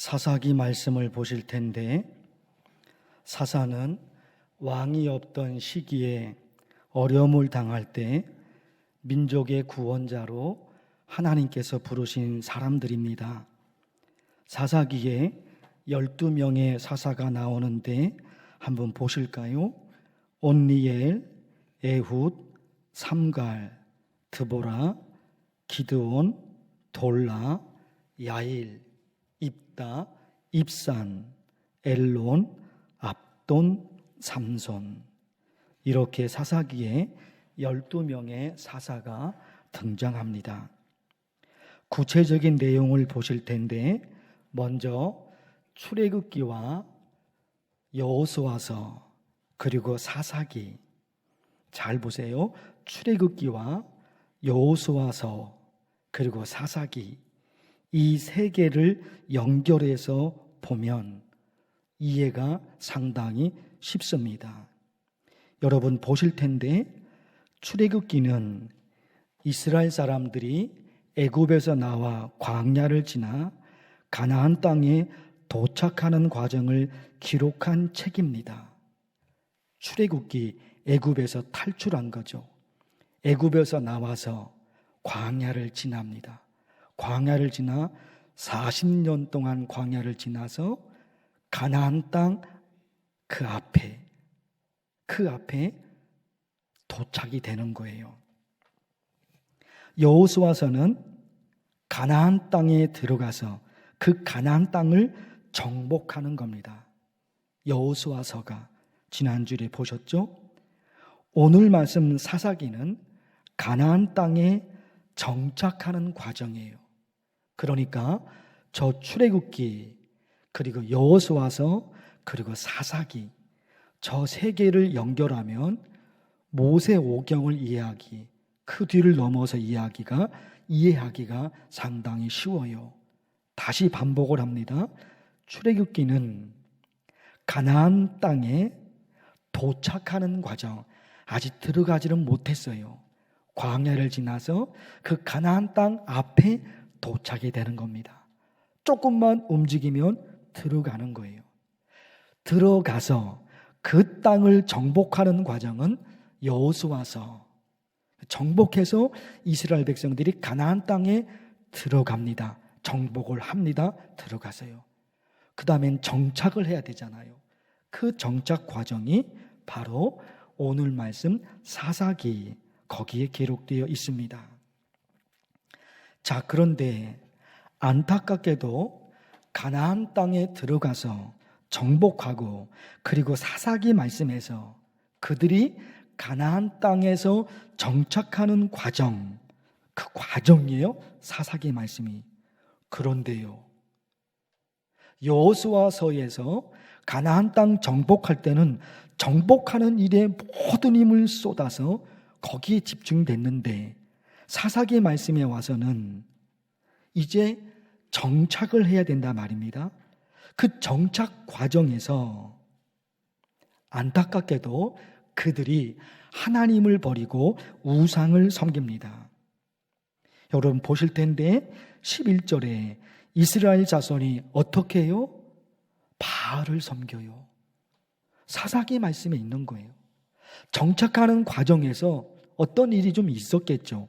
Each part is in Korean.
사사기 말씀을 보실 텐데, 사사는 왕이 없던 시기에 어려움을 당할 때 민족의 구원자로 하나님께서 부르신 사람들입니다. 사사기에 12명의 사사가 나오는데 한번 보실까요? 온니엘, 에훗, 삼갈, 드보라, 기드온, 돌라, 야일, 입다, 입산, 엘론, 압돈, 삼손. 이렇게 사사기에 12명의 사사가 등장합니다. 구체적인 내용을 보실 텐데, 먼저 출애굽기와 여호수아서 그리고 사사기, 잘 보세요. 출애굽기와 여호수아서 그리고 사사기, 이 세 개를 연결해서 보면 이해가 상당히 쉽습니다. 여러분 보실 텐데, 출애굽기는 이스라엘 사람들이 애굽에서 나와 광야를 지나 가나안 땅에 도착하는 과정을 기록한 책입니다. 출애굽기, 애굽에서 탈출한 거죠. 애굽에서 나와서 광야를 지납니다. 광야를 지나 40년 동안 광야를 지나서 가나안 땅 그 앞에 도착이 되는 거예요. 여호수아서는 가나안 땅에 들어가서 그 가나안 땅을 정복하는 겁니다. 여호수아서가 지난주에 보셨죠? 오늘 말씀 사사기는 가나안 땅에 정착하는 과정이에요. 그러니까 저 출애굽기, 그리고 여호수아서, 그리고 사사기, 저 세 개를 연결하면 모세 오경을 이해하기, 그 뒤를 넘어서 이해하기가 상당히 쉬워요. 다시 반복을 합니다. 출애굽기는 가나안 땅에 도착하는 과정, 아직 들어가지는 못했어요. 광야를 지나서 그 가나안 땅 앞에 도착이 되는 겁니다. 조금만 움직이면 들어가는 거예요. 들어가서 그 땅을 정복하는 과정은 여호수아서, 정복해서 이스라엘 백성들이 가나안 땅에 들어갑니다. 정복을 합니다. 들어가서요. 그 다음엔 정착을 해야 되잖아요. 그 정착 과정이 바로 오늘 말씀 사사기, 거기에 기록되어 있습니다. 자, 그런데 안타깝게도 가나안 땅에 들어가서 정복하고, 그리고 사사기 말씀에서 그들이 가나안 땅에서 정착하는 과정, 그 과정이에요, 사사기 말씀이. 그런데요, 여호수아서에서 가나안 땅 정복할 때는 정복하는 일에 모든 힘을 쏟아서 거기에 집중됐는데, 사사기 말씀에 와서는 이제 정착을 해야 된다 말입니다. 그 정착 과정에서 안타깝게도 그들이 하나님을 버리고 우상을 섬깁니다. 여러분 보실 텐데 11절에 이스라엘 자손이 어떻게 해요? 바알을 섬겨요. 사사기 말씀에 있는 거예요. 정착하는 과정에서 어떤 일이 좀 있었겠죠.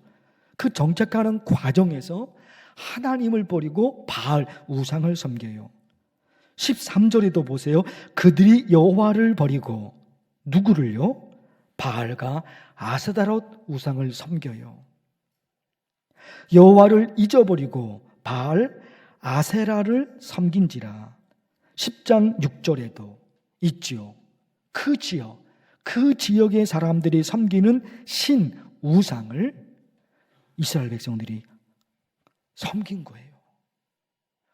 그 정착하는 과정에서 하나님을 버리고 바알, 우상을 섬겨요. 13절에도 보세요. 그들이 여호와를 버리고 누구를요? 바알과 아스다롯 우상을 섬겨요. 여호와를 잊어버리고 바알, 아세라를 섬긴지라. 10장 6절에도 있지요. 그 지역의 사람들이 섬기는 신, 우상을 이스라엘 백성들이 섬긴 거예요.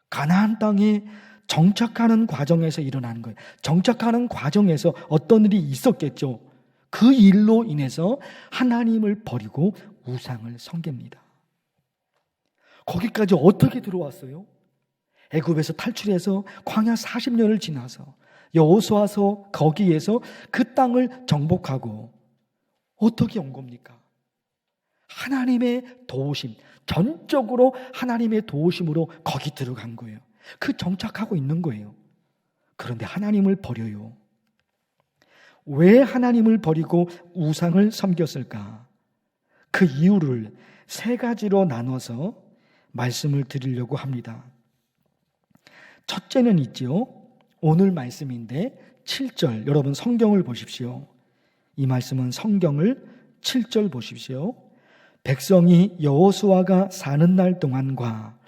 가나안 땅에 정착하는 과정에서 일어나는 거예요. 정착하는 과정에서 어떤 일이 있었겠죠. 그 일로 인해서 하나님을 버리고 우상을 섬깁니다. 거기까지 어떻게 들어왔어요? 애굽에서 탈출해서 광야 40년을 지나서 여호수아서 거기에서 그 땅을 정복하고 어떻게 온 겁니까? 하나님의 도우심, 전적으로 하나님의 도우심으로 거기 들어간 거예요. 그 정착하고 있는 거예요. 그런데 하나님을 버려요. 왜 하나님을 버리고 우상을 섬겼을까? 그 이유를 세 가지로 나눠서 말씀을 드리려고 합니다. 첫째는 있죠. 오늘 말씀인데 7절, 여러분 성경을 보십시오. 이 말씀은 성경을 7절 보십시오. 백성이 여호수아가 사는 날 동안과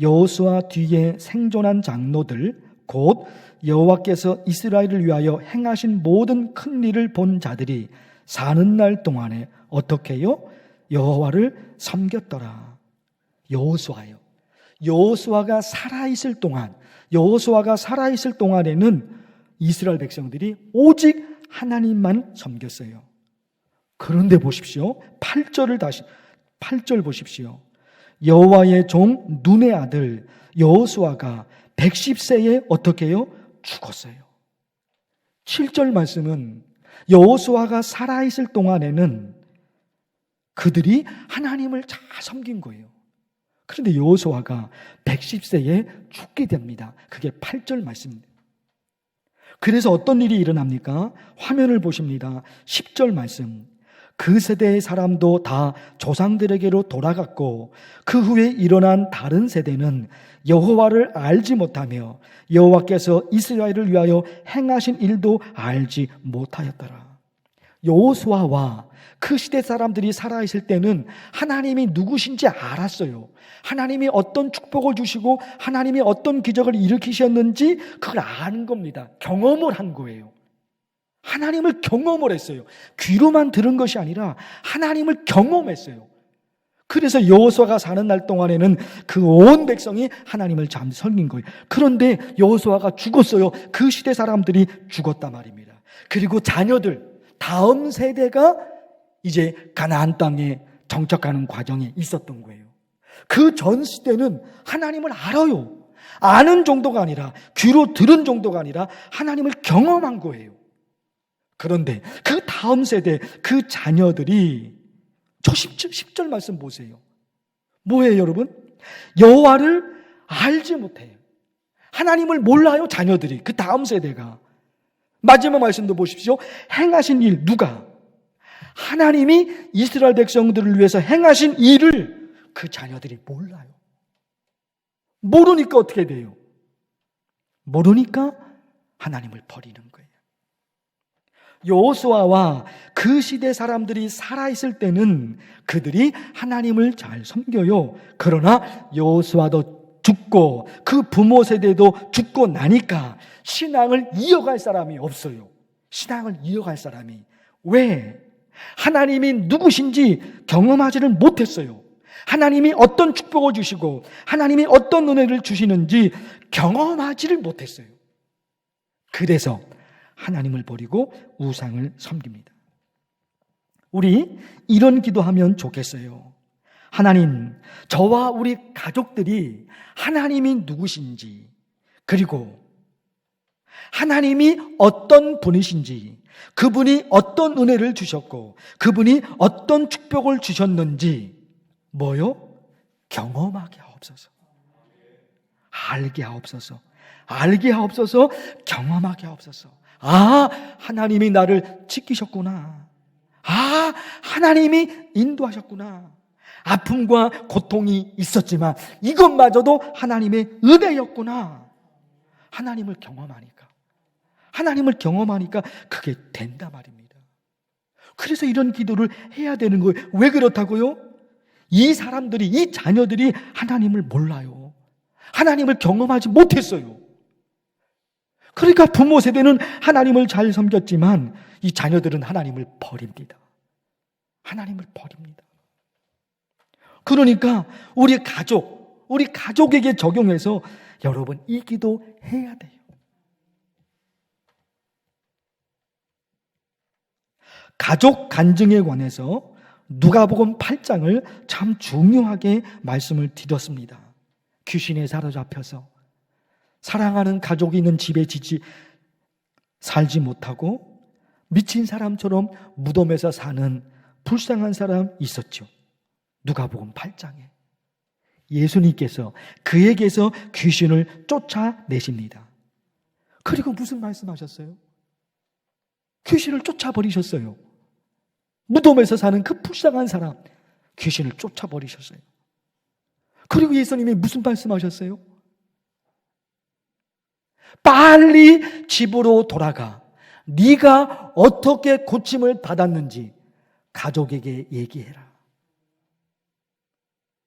여호수아 뒤에 생존한 장로들 곧 여호와께서 이스라엘을 위하여 행하신 모든 큰 일을 본 자들이 사는 날 동안에 어떻게 해요? 여호와를 섬겼더라. 여호수아요. 여호수아가 살아있을 동안에는 이스라엘 백성들이 오직 하나님만 섬겼어요. 그런데 보십시오. 8절 보십시오. 여호와의 종 눈의 아들 여호수아가 110세에 어떻게 해요? 죽었어요. 7절 말씀은 여호수아가 살아있을 동안에는 그들이 하나님을 잘 섬긴 거예요. 그런데 여호수아가 110세에 죽게 됩니다. 그게 8절 말씀입니다. 그래서 어떤 일이 일어납니까? 화면을 보십니다. 10절 말씀. 그 세대의 사람도 다 조상들에게로 돌아갔고 그 후에 일어난 다른 세대는 여호와를 알지 못하며 여호와께서 이스라엘을 위하여 행하신 일도 알지 못하였더라. 여호수아와 그 시대 사람들이 살아있을 때는 하나님이 누구신지 알았어요. 하나님이 어떤 축복을 주시고 하나님이 어떤 기적을 일으키셨는지 그걸 아는 겁니다. 경험을 한 거예요. 하나님을 경험을 했어요. 귀로만 들은 것이 아니라 하나님을 경험했어요. 그래서 여호수아가 사는 날 동안에는 그 온 백성이 하나님을 잘 섬긴 거예요. 그런데 여호수아가 죽었어요. 그 시대 사람들이 죽었단 말입니다. 그리고 자녀들, 다음 세대가 이제 가나안 땅에 정착하는 과정에 있었던 거예요. 그 전 시대는 하나님을 알아요. 아는 정도가 아니라 귀로 들은 정도가 아니라 하나님을 경험한 거예요. 그런데 그 다음 세대, 그 자녀들이 저 10절 말씀 보세요. 뭐예요, 여러분? 여호와를 알지 못해요. 하나님을 몰라요, 자녀들이. 그 다음 세대가. 마지막 말씀도 보십시오. 행하신 일, 누가? 하나님이 이스라엘 백성들을 위해서 행하신 일을 그 자녀들이 몰라요. 모르니까 어떻게 돼요? 모르니까 하나님을 버리는 거예요. 여호수아와 그 시대 사람들이 살아있을 때는 그들이 하나님을 잘 섬겨요. 그러나 여호수아도 죽고 그 부모 세대도 죽고 나니까 신앙을 이어갈 사람이 없어요. 신앙을 이어갈 사람이. 왜? 하나님이 누구신지 경험하지를 못했어요. 하나님이 어떤 축복을 주시고 하나님이 어떤 은혜를 주시는지 경험하지를 못했어요. 그래서 하나님을 버리고 우상을 섬깁니다. 우리 이런 기도하면 좋겠어요. 하나님, 저와 우리 가족들이 하나님이 누구신지, 그리고 하나님이 어떤 분이신지, 그분이 어떤 은혜를 주셨고 그분이 어떤 축복을 주셨는지 뭐요? 경험하게 하옵소서. 알게 하옵소서. 알게 하옵소서. 경험하게 하옵소서. 아, 하나님이 나를 지키셨구나. 아, 하나님이 인도하셨구나. 아픔과 고통이 있었지만 이것마저도 하나님의 은혜였구나. 하나님을 경험하니까 그게 된다 말입니다. 그래서 이런 기도를 해야 되는 거예요. 왜 그렇다고요? 이 사람들이, 이 자녀들이 하나님을 몰라요. 하나님을 경험하지 못했어요. 그러니까 부모 세대는 하나님을 잘 섬겼지만 이 자녀들은 하나님을 버립니다. 하나님을 버립니다. 그러니까 우리 가족에게 적용해서 여러분 이 기도 해야 돼요. 가족 간증에 관해서 누가복음 8장을 참 중요하게 말씀을 드렸습니다. 귀신에 사로잡혀서 사랑하는 가족이 있는 집에 살지 못하고 미친 사람처럼 무덤에서 사는 불쌍한 사람 있었죠. 누가복음 8장에. 예수님께서 그에게서 귀신을 쫓아내십니다. 그리고 무슨 말씀하셨어요? 귀신을 쫓아버리셨어요. 무덤에서 사는 그 불쌍한 사람, 귀신을 쫓아버리셨어요. 그리고 예수님이 무슨 말씀하셨어요? 빨리 집으로 돌아가. 네가 어떻게 고침을 받았는지 가족에게 얘기해라.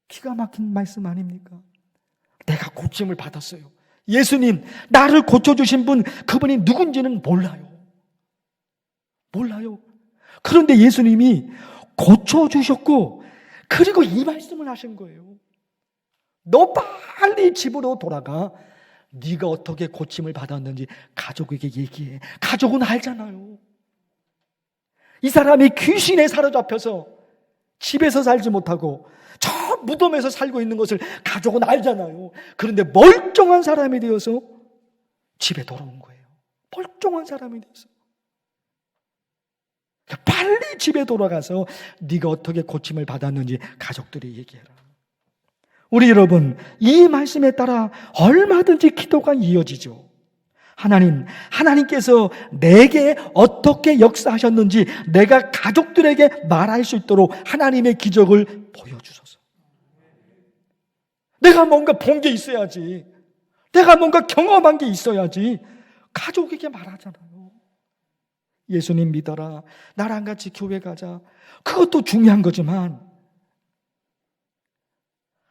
기가 막힌 말씀 아닙니까? 내가 고침을 받았어요. 예수님, 나를 고쳐주신 분, 그분이 누군지는 몰라요. 몰라요. 그런데 예수님이 고쳐주셨고, 그리고 이 말씀을 하신 거예요. 너 빨리 집으로 돌아가. 네가 어떻게 고침을 받았는지 가족에게 얘기해. 가족은 알잖아요. 이 사람이 귀신에 사로잡혀서 집에서 살지 못하고 저 무덤에서 살고 있는 것을 가족은 알잖아요. 그런데 멀쩡한 사람이 되어서 집에 돌아온 거예요. 멀쩡한 사람이 되어서. 빨리 집에 돌아가서 네가 어떻게 고침을 받았는지 가족들이 얘기해라. 우리 여러분, 이 말씀에 따라 얼마든지 기도가 이어지죠. 하나님께서 내게 어떻게 역사하셨는지 내가 가족들에게 말할 수 있도록 하나님의 기적을 보여주소서. 내가 뭔가 본 게 있어야지. 내가 뭔가 경험한 게 있어야지. 가족에게 말하잖아요. 예수님 믿어라. 나랑 같이 교회 가자. 그것도 중요한 거지만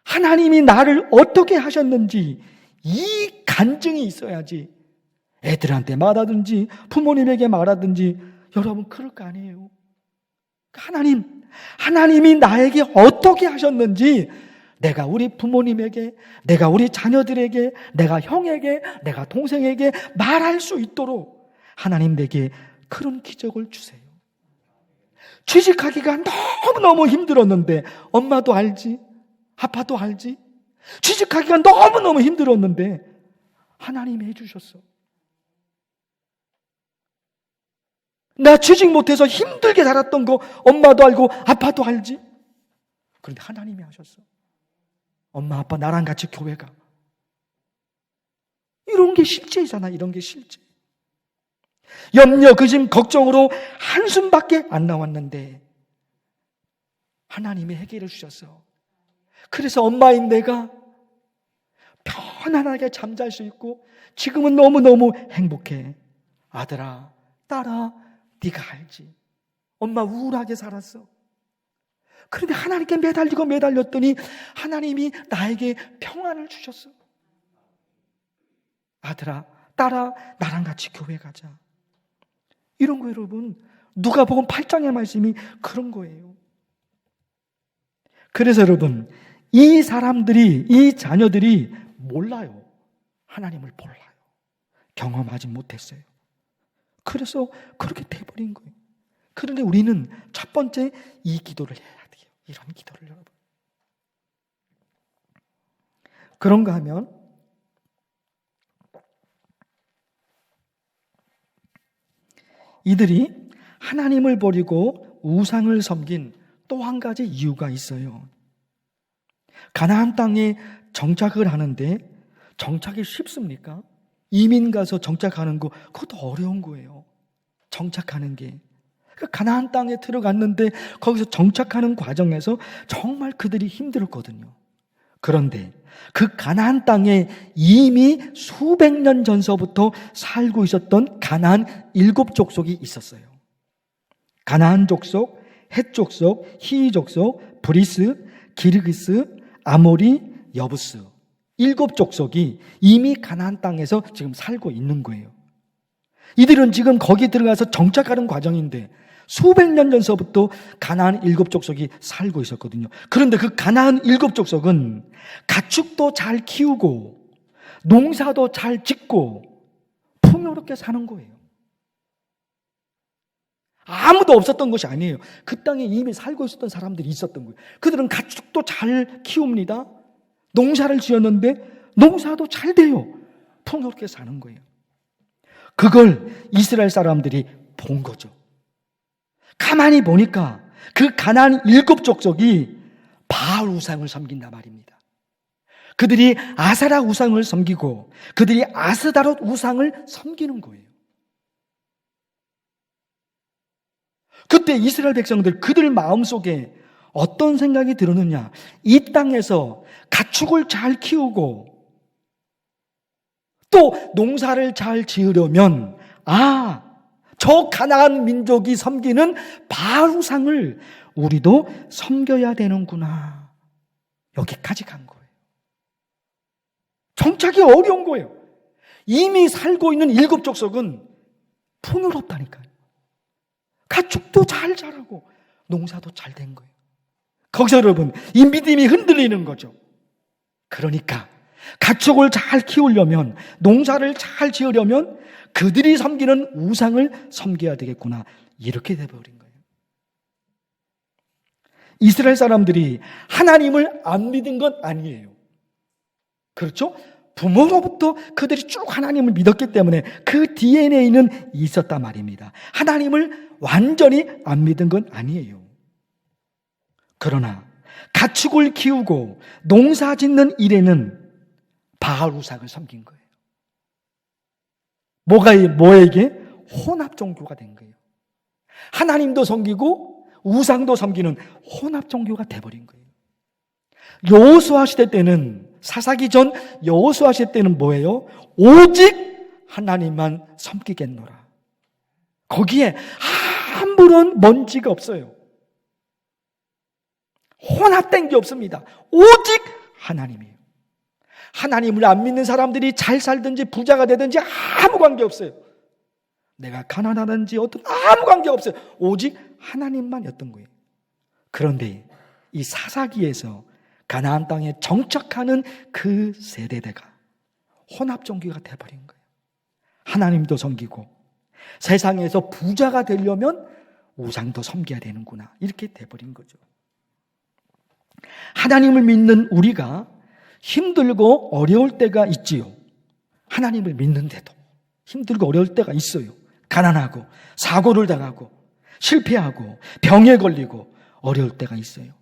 하나님이 나를 어떻게 하셨는지 이 간증이 있어야지. 애들한테 말하든지 부모님에게 말하든지 여러분 그럴 거 아니에요. 하나님이 나에게 어떻게 하셨는지 내가 우리 부모님에게, 내가 우리 자녀들에게, 내가 형에게, 내가 동생에게 말할 수 있도록 하나님 내게 그런 기적을 주세요. 취직하기가 너무너무 힘들었는데 엄마도 알지? 아빠도 알지? 취직하기가 너무너무 힘들었는데 하나님이 해주셨어. 나 취직 못해서 힘들게 살았던 거 엄마도 알고 아빠도 알지? 그런데 하나님이 하셨어. 엄마 아빠 나랑 같이 교회 가. 이런 게 실제잖아. 이런 게 실제. 염려, 근심, 걱정으로 한숨밖에 안 나왔는데 하나님이 해결해 주셨어. 그래서 엄마인 내가 편안하게 잠잘 수 있고 지금은 너무너무 행복해. 아들아, 딸아, 네가 알지. 엄마 우울하게 살았어. 그런데 하나님께 매달렸더니 하나님이 나에게 평안을 주셨어. 아들아, 딸아, 나랑 같이 교회 가자. 이런 거 여러분, 누가복음 8장의 말씀이 그런 거예요. 그래서 여러분, 이 사람들이, 이 자녀들이 몰라요. 하나님을 몰라요. 경험하지 못했어요. 그래서 그렇게 돼버린 거예요. 그런데 우리는 첫 번째 이 기도를 해야 돼요. 이런 기도를 여러분. 그런가 하면 이들이 하나님을 버리고 우상을 섬긴 또 한 가지 이유가 있어요. 가나안 땅에 정착을 하는데 정착이 쉽습니까? 이민 가서 정착하는 거 그것도 어려운 거예요. 정착하는 게. 가나안 땅에 들어갔는데 거기서 정착하는 과정에서 정말 그들이 힘들었거든요. 그런데 그 가나안 땅에 이미 수백 년 전서부터 살고 있었던 가나안 7 족속이 있었어요. 가나안 족속, 헷 족속, 히위 족속, 브리스, 기르기스, 아모리, 여부스 7 족속이 이미 가나안 땅에서 지금 살고 있는 거예요. 이들은 지금 거기 들어가서 정착하는 과정인데 수백 년 전서부터 가나안 7 족속이 살고 있었거든요. 그런데 그 가나안 7 족속은 가축도 잘 키우고 농사도 잘 짓고 풍요롭게 사는 거예요. 아무도 없었던 것이 아니에요. 그 땅에 이미 살고 있었던 사람들이 있었던 거예요. 그들은 가축도 잘 키웁니다. 농사를 지었는데 농사도 잘 돼요. 풍요롭게 사는 거예요. 그걸 이스라엘 사람들이 본 거죠. 가만히 보니까 그 가나안 7 족속이 바알 우상을 섬긴단 말입니다. 그들이 아세라 우상을 섬기고 그들이 아스다롯 우상을 섬기는 거예요. 그때 이스라엘 백성들, 그들 마음속에 어떤 생각이 들었느냐? 이 땅에서 가축을 잘 키우고 또 농사를 잘 지으려면 저 가나안 민족이 섬기는 바알 우상을 우리도 섬겨야 되는구나. 여기까지 간 거예요. 정착이 어려운 거예요. 이미 살고 있는 일곱 족속은 풍요롭다니까요. 가축도 잘 자라고 농사도 잘 된 거예요. 거기서 여러분, 이 믿음이 흔들리는 거죠. 그러니까 가축을 잘 키우려면, 농사를 잘 지으려면 그들이 섬기는 우상을 섬겨야 되겠구나. 이렇게 돼버린 거예요. 이스라엘 사람들이 하나님을 안 믿은 건 아니에요. 그렇죠? 부모로부터 그들이 쭉 하나님을 믿었기 때문에 그 DNA는 있었단 말입니다. 하나님을 완전히 안 믿은 건 아니에요. 그러나 가축을 키우고 농사 짓는 일에는 바알 우상을 섬긴 거예요. 뭐에게? 혼합 종교가 된 거예요. 하나님도 섬기고 우상도 섬기는 혼합 종교가 돼버린 거예요. 여호수아 시대 때는, 사사기 전 여호수아 시대 때는 뭐예요? 오직 하나님만 섬기겠노라. 거기에 아무런 먼지가 없어요. 혼합된 게 없습니다. 오직 하나님이에요. 하나님을 안 믿는 사람들이 잘 살든지 부자가 되든지 아무 관계 없어요. 내가 가난하든지 어떤 아무 관계 없어요. 오직 하나님만이었던 거예요. 그런데 이 사사기에서 가나안 땅에 정착하는 그 세대대가 혼합 종교가 돼버린 거예요. 하나님도 섬기고 세상에서 부자가 되려면 우상도 섬겨야 되는구나. 이렇게 돼버린 거죠. 하나님을 믿는 우리가 힘들고 어려울 때가 있지요. 하나님을 믿는데도 힘들고 어려울 때가 있어요. 가난하고 사고를 당하고 실패하고 병에 걸리고 어려울 때가 있어요.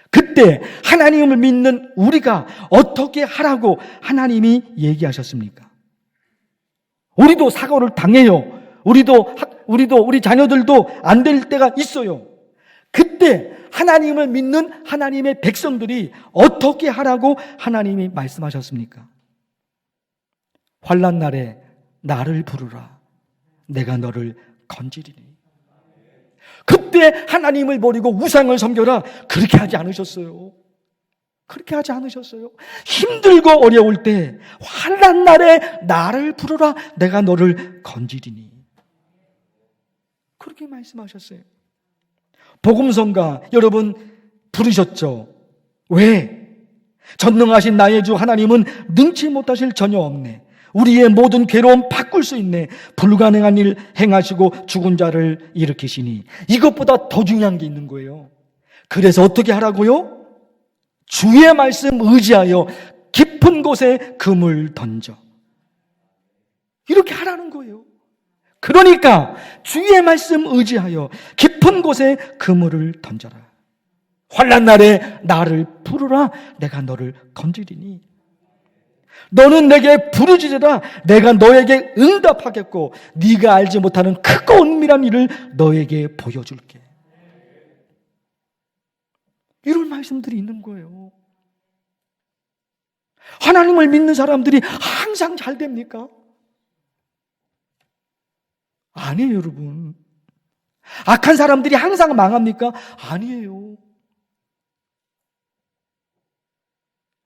그때 하나님을 믿는 우리가 어떻게 하라고 하나님이 얘기하셨습니까? 우리도 사고를 당해요. 우리도 우리 자녀들도 안 될 때가 있어요. 그때 하나님을 믿는 하나님의 백성들이 어떻게 하라고 하나님이 말씀하셨습니까? 환난 날에 나를 부르라. 내가 너를 건지리니. 그때 하나님을 버리고 우상을 섬겨라. 그렇게 하지 않으셨어요. 그렇게 하지 않으셨어요. 힘들고 어려울 때 환난 날에 나를 부르라. 내가 너를 건지리니. 그렇게 말씀하셨어요. 복음성가 여러분 부르셨죠? 왜? 전능하신 나의 주 하나님은 능치 못하실 전혀 없네. 우리의 모든 괴로움 바꿀 수 있네. 불가능한 일 행하시고 죽은 자를 일으키시니. 이것보다 더 중요한 게 있는 거예요. 그래서 어떻게 하라고요? 주의 말씀 의지하여 깊은 곳에 금을 던져. 이렇게 하라는 거예요. 그러니까 주의 말씀 의지하여 깊은 곳에 그물을 던져라. 환난 날에 나를 부르라. 내가 너를 건지리니. 너는 내게 부르짖으라. 내가 너에게 응답하겠고 네가 알지 못하는 크고 은밀한 일을 너에게 보여줄게. 이런 말씀들이 있는 거예요. 하나님을 믿는 사람들이 항상 잘 됩니까? 아니에요, 여러분. 악한 사람들이 항상 망합니까? 아니에요.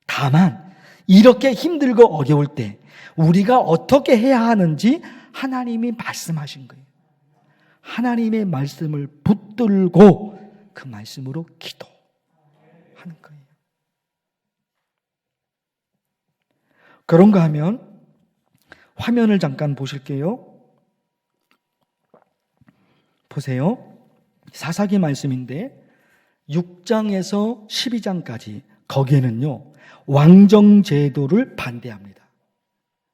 다만 이렇게 힘들고 어려울 때 우리가 어떻게 해야 하는지 하나님이 말씀하신 거예요. 하나님의 말씀을 붙들고 그 말씀으로 기도하는 거예요. 그런가 하면 화면을 잠깐 보실게요. 보세요. 사사기 말씀인데 6장에서 12장까지 거기에는요 왕정 제도를 반대합니다.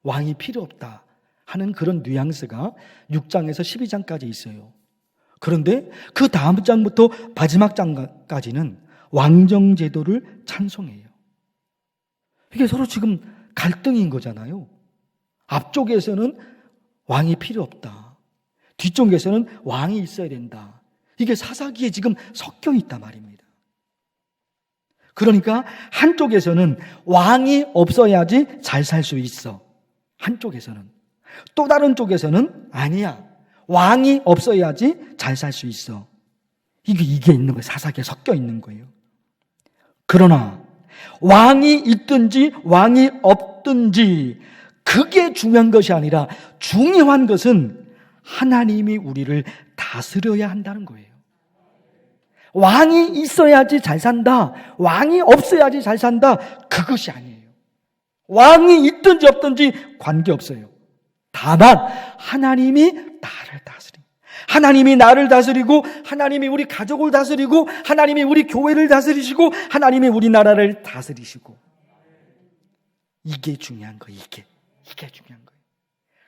왕이 필요 없다 하는 그런 뉘앙스가 6장에서 12장까지 있어요. 그런데 그 다음 장부터 마지막 장까지는 왕정 제도를 찬송해요. 이게 서로 지금 갈등인 거잖아요. 앞쪽에서는 왕이 필요 없다. 뒤쪽에서는 왕이 있어야 된다. 이게 사사기에 지금 섞여 있단 말입니다. 그러니까 한쪽에서는 왕이 없어야지 잘 살 수 있어. 한쪽에서는. 또 다른 쪽에서는 아니야. 왕이 없어야지 잘 살 수 있어. 이게 있는 거예요. 사사기에 섞여 있는 거예요. 그러나 왕이 있든지 왕이 없든지 그게 중요한 것이 아니라 중요한 것은 하나님이 우리를 다스려야 한다는 거예요. 왕이 있어야지 잘 산다. 왕이 없어야지 잘 산다. 그것이 아니에요. 왕이 있든지 없든지 관계없어요. 다만 하나님이 나를 다스리고, 하나님이 나를 다스리고, 하나님이 우리 가족을 다스리고, 하나님이 우리 교회를 다스리시고, 하나님이 우리 나라를 다스리시고, 이게 중요한 거예요. 이게 중요한 거예요.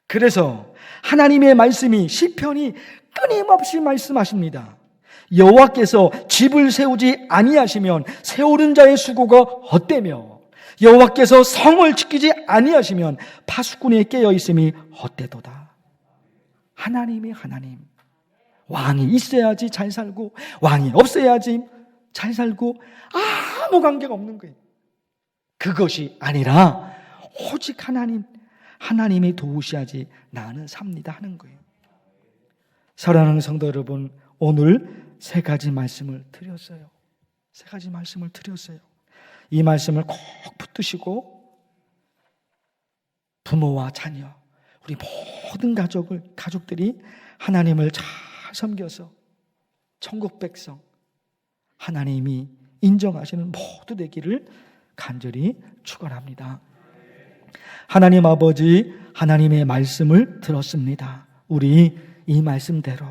그래서 하나님의 말씀이, 시편이 끊임없이 말씀하십니다. 여호와께서 집을 세우지 아니하시면 세우는 자의 수고가 헛되며, 여호와께서 성을 지키지 아니하시면 파수꾼이 깨어 있음이 헛되도다. 하나님, 왕이 있어야지 잘 살고 왕이 없어야지 잘 살고 아무 관계가 없는 거예요. 그것이 아니라 오직 하나님이 도우셔야지 나는 삽니다 하는 거예요. 사랑하는 성도 여러분, 오늘 세 가지 말씀을 드렸어요. 이 말씀을 꼭 붙드시고 부모와 자녀, 우리 모든 가족들이 하나님을 잘 섬겨서 천국 백성, 하나님이 인정하시는 모두 되기를 간절히 축원합니다. 하나님 아버지, 하나님의 말씀을 들었습니다. 우리 이 말씀대로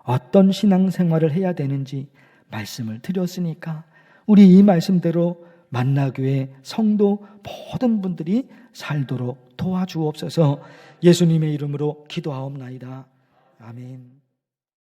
어떤 신앙생활을 해야 되는지 말씀을 드렸으니까 우리 이 말씀대로 만나교회 성도 모든 분들이 살도록 도와주옵소서. 예수님의 이름으로 기도하옵나이다. 아멘.